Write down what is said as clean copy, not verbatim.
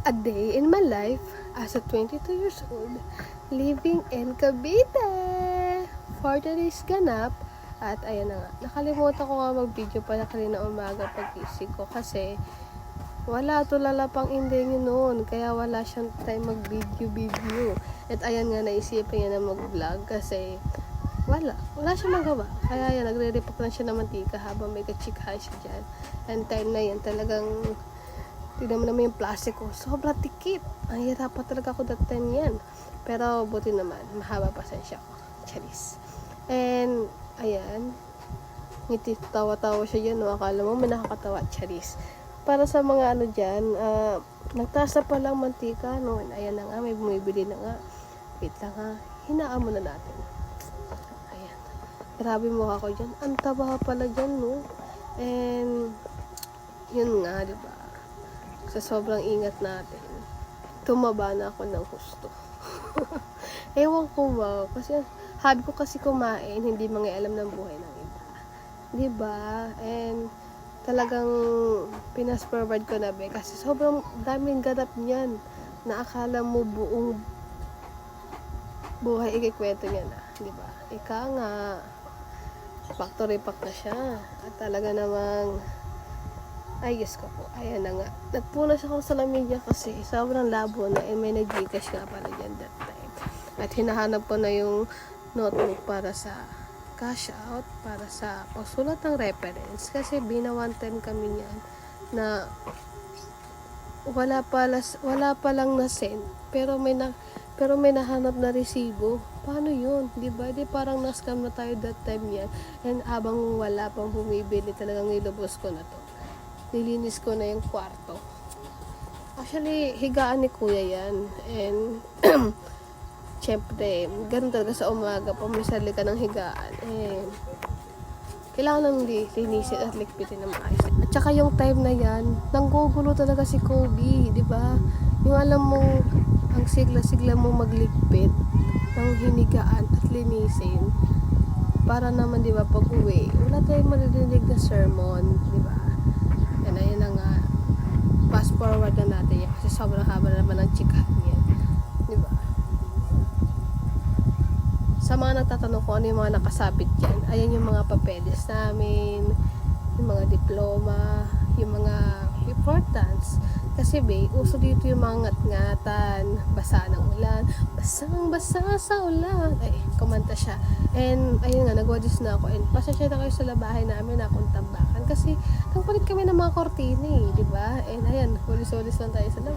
A day in my life as a 22 years old living in Cavite. 40 days ganap. At ayan na nga, nakalimutan ko nga mag-video pala kanina umaga pag-isip ko kasi wala, tulala pang ending yun noon, kaya wala siyang time mag-video. At ayan nga, naisipan niya na mag-vlog kasi wala siyang magawa. Kaya yan, nagre-repack lang siya ng mantika habang may kachikahan siya dyan. And time na yan, talagang tignan mo naman yung plastic ko, sobrang tikit. Ang hirap pa talaga ako that time yan. Pero buti naman, mahaba pasensya ko. Charis. And ayan, ngiti, tawa-tawa siya dyan, no? Akala mo may nakakatawa, charis. Para sa mga ano dyan, nagtaas na palang mantika, no? Ayan na nga, may bumibili na nga. Wait lang nga, hinaan muna natin. Ayan, grabe mukha ko dyan. Ang taba pala dyan, no? And yun nga, diba? Sa sobrang ingat natin, tumaba na ako ng gusto. Ewan ko ba, kasi hobby ko kasi kumain, hindi mangialam ng buhay ng iba. Diba? And talagang pinas-forward ko na be, kasi sobrang daming ganap niyan na akala mo buong buhay ikikwento niya na. Diba? Ika nga, factory pack na siya. At talaga namang ay, yes ko po. Ayan na nga. Nagpunas ako sa media kasi sobrang labo na. May nag-Gcash nga pala dyan that time. At hinahanap ko na yung notebook para sa cash out, para sa pagsulat ng reference. Kasi one time kami niyan na wala pa lang na-send. Pero may nahanap na resibo. Paano yun? Diba? Di parang na-scam na tayo that time yan. And abang wala pang bumibili, talagang nilubos ko na to. Nilinis ko na yung kwarto. Actually, higaan ni kuya yan. And, syempre, ganun talaga sa umaga, pumisali ka ng higaan. And, kailangan nang linisin at likpitin na maayos. At saka yung time na yan, nanggugulo talaga si Kobe, di ba? Yung alam mo, ang sigla-sigla mo maglikpit ng hinigaan at linisin. Para naman, di ba, pag uwi, wala tayong maririnig na sermon, di ba? And ayun na nga, fast forward na natin yan kasi sobrang haba na naman ng chikahan yan, diba? Sa mga nagtatanong ko ano yung mga nakasabit dyan, ayan yung mga papeles namin, yung mga diploma, yung mga importance. Kasi uso dito yung mga ngat-ngatan, basa ng ulan, basang-basa sa ulan. Ay, kumanta siya. And ayun nga, nagwadis na ako. And pasensya na kayo sa labahay namin na akong tambakan. Kasi tangkulit kami ng mga kortina, di ba? And ayan, walis-walis lang tayo sa labas.